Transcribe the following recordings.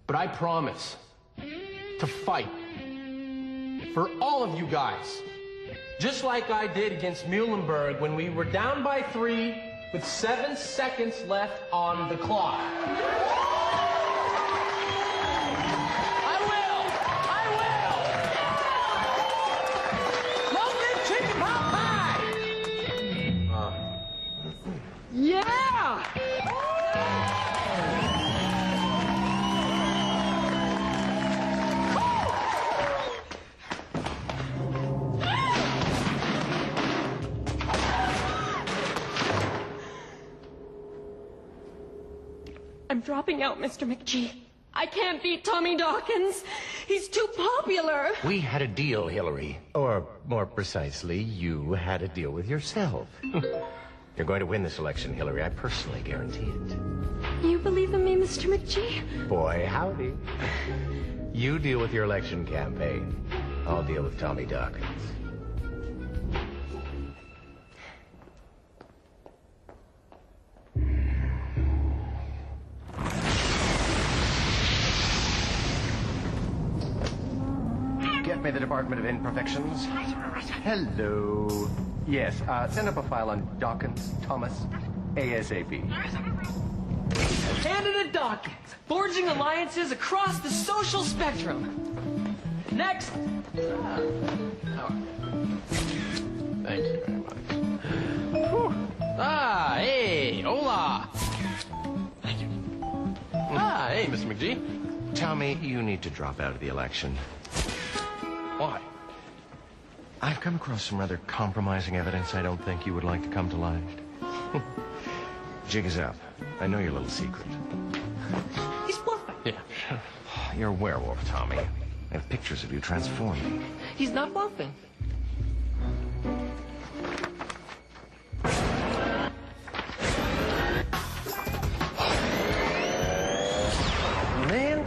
But I promise to fight for all of you guys. Just like I did against Muhlenberg when we were down by 3 with 7 seconds left on the clock. I will! Love that chicken pot pie! Yeah! I'm dropping out, Mr. McGee. I can't beat Tommy Dawkins. He's too popular. We had a deal, Hillary. Or, more precisely, you had a deal with yourself. You're going to win this election, Hillary. I personally guarantee it. You believe in me, Mr. McGee? Boy, howdy. You deal with your election campaign. I'll deal with Tommy Dawkins. Get me the Department of Imperfections. Hello. Yes, send up a file on Dawkins, Thomas, ASAP. Candidate Dawkins, forging alliances across the social spectrum. Next. Thank you very much. Whew. Ah, hey, hola. Thank you. Ah, hey, Mr. McGee. Tommy, you need to drop out of the election. Why? I've come across some rather compromising evidence I don't think you would like to come to light. Jig is up. I know your little secret. He's bluffing. Yeah. You're a werewolf, Tommy. I have pictures of you transforming. He's not bluffing. Man,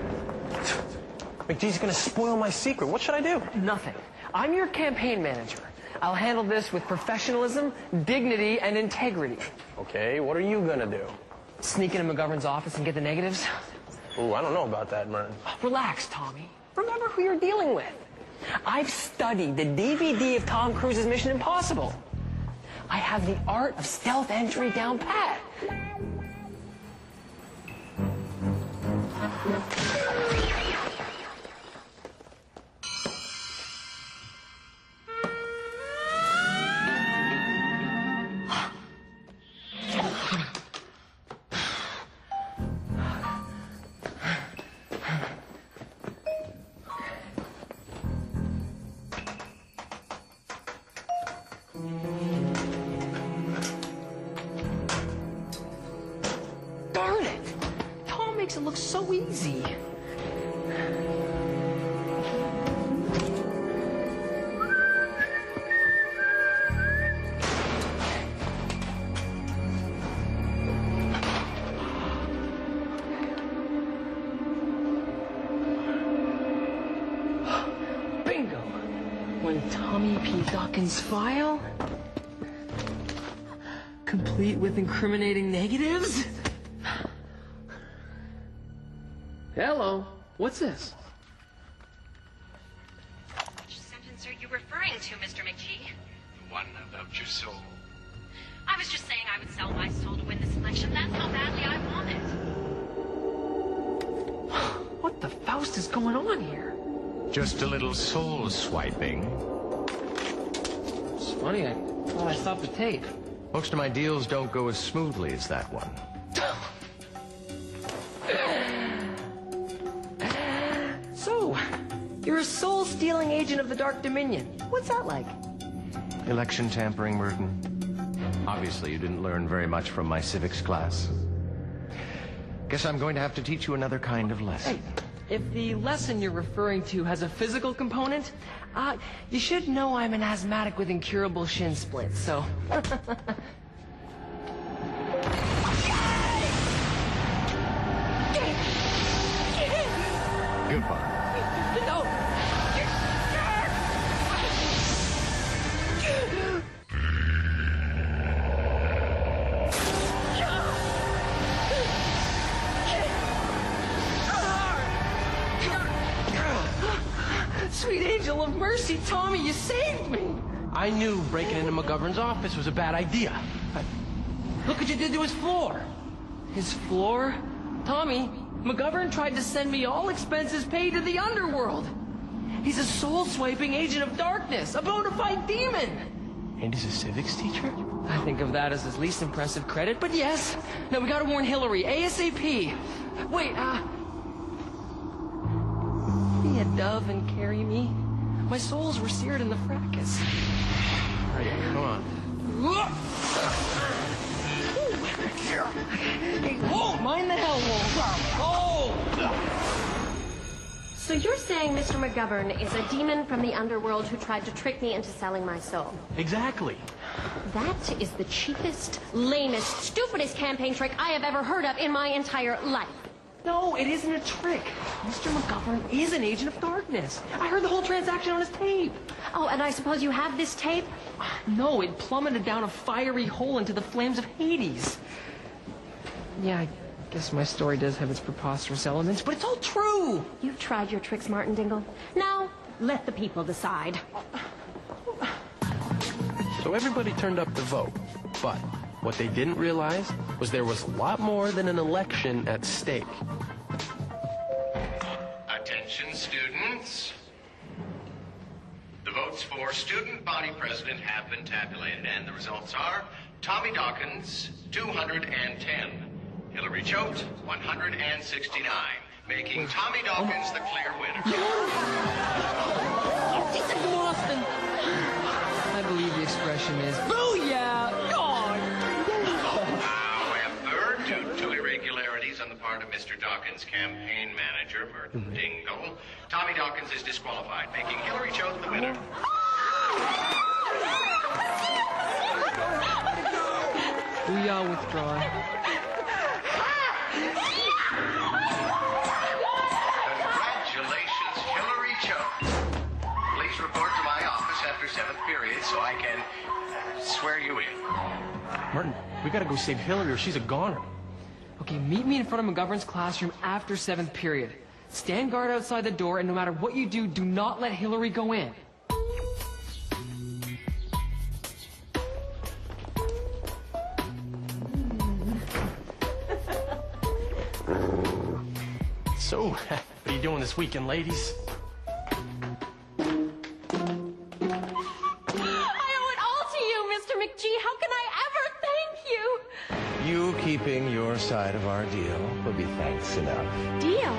McGee's gonna spoil my secret. What should I do? Nothing. I'm your campaign manager. I'll handle this with professionalism, dignity, and integrity. Okay, what are you gonna do? Sneak into McGovern's office and get the negatives? Ooh, I don't know about that, Mern. Relax, Tommy. Remember who you're dealing with. I've studied the DVD of Tom Cruise's Mission Impossible. I have the art of stealth entry down pat. Darn it! Tom makes it look so easy. Bingo! When Tommy P. Dawkins' file, complete with incriminating negatives. Hello, what's this? Which sentence are you referring to, Mr. McGee? The one about your soul. I was just saying I would sell my soul to win this election. That's how badly I want it. What the Faust is going on here? Just a little soul swiping. It's funny, I thought I stopped the tape. Most of my deals don't go as smoothly as that one. So, you're a soul-stealing agent of the Dark Dominion. What's that like? Election tampering, Merton. Obviously, you didn't learn very much from my civics class. Guess I'm going to have to teach you another kind of lesson. Hey, if the lesson you're referring to has a physical component, you should know I'm an asthmatic with incurable shin splints, so... Goodbye. No! angel of mercy. Tommy, you saved me. I knew breaking into McGovern's office was a bad idea. Look what you did to his floor. His floor? Tommy, McGovern tried to send me all expenses paid to the underworld. He's a soul-swiping agent of darkness, a bona fide demon. And he's a civics teacher? I think of that as his least impressive credit, but yes. No, we gotta warn Hillary, ASAP. Wait, be a dove and carry me. My soles were seared in the fracas. All right, come on. Hey, whoa, mind the hell wall. So you're saying Mr. McGovern is a demon from the underworld who tried to trick me into selling my soul? Exactly. That is the cheapest, lamest, stupidest campaign trick I have ever heard of in my entire life. No, it isn't a trick. Mr. McGovern is an agent of darkness. I heard the whole transaction on his tape. Oh, and I suppose you have this tape? No, it plummeted down a fiery hole into the flames of Hades. Yeah, I guess my story does have its preposterous elements, but it's all true. You've tried your tricks, Martin Dingle. Now, let the people decide. So everybody turned up to vote, but what they didn't realize was there was a lot more than an election at stake. Attention, students. The votes for student body president have been tabulated, and the results are Tommy Dawkins, 210. Hillary Choate, 169, making Tommy Dawkins the clear winner. Boston. I believe the expression is, booyah! God! However, due to irregularities on the part of Mr. Dawkins' campaign manager, Merton Dingle, Tommy Dawkins is disqualified, making Hillary Choate the winner. Booyah withdrawn. Congratulations, Hillary Choate. Please report to my office after 7th period so I can swear you in. Martin, we gotta go save Hillary or she's a goner. Okay, meet me in front of McGovern's classroom after 7th period. Stand guard outside the door, and no matter what you do, do not let Hillary go in. So, what are you doing this weekend, ladies? I owe it all to you, Mr. McGee. How can I ever thank you? You keeping your side of our deal will be thanks enough. Deal?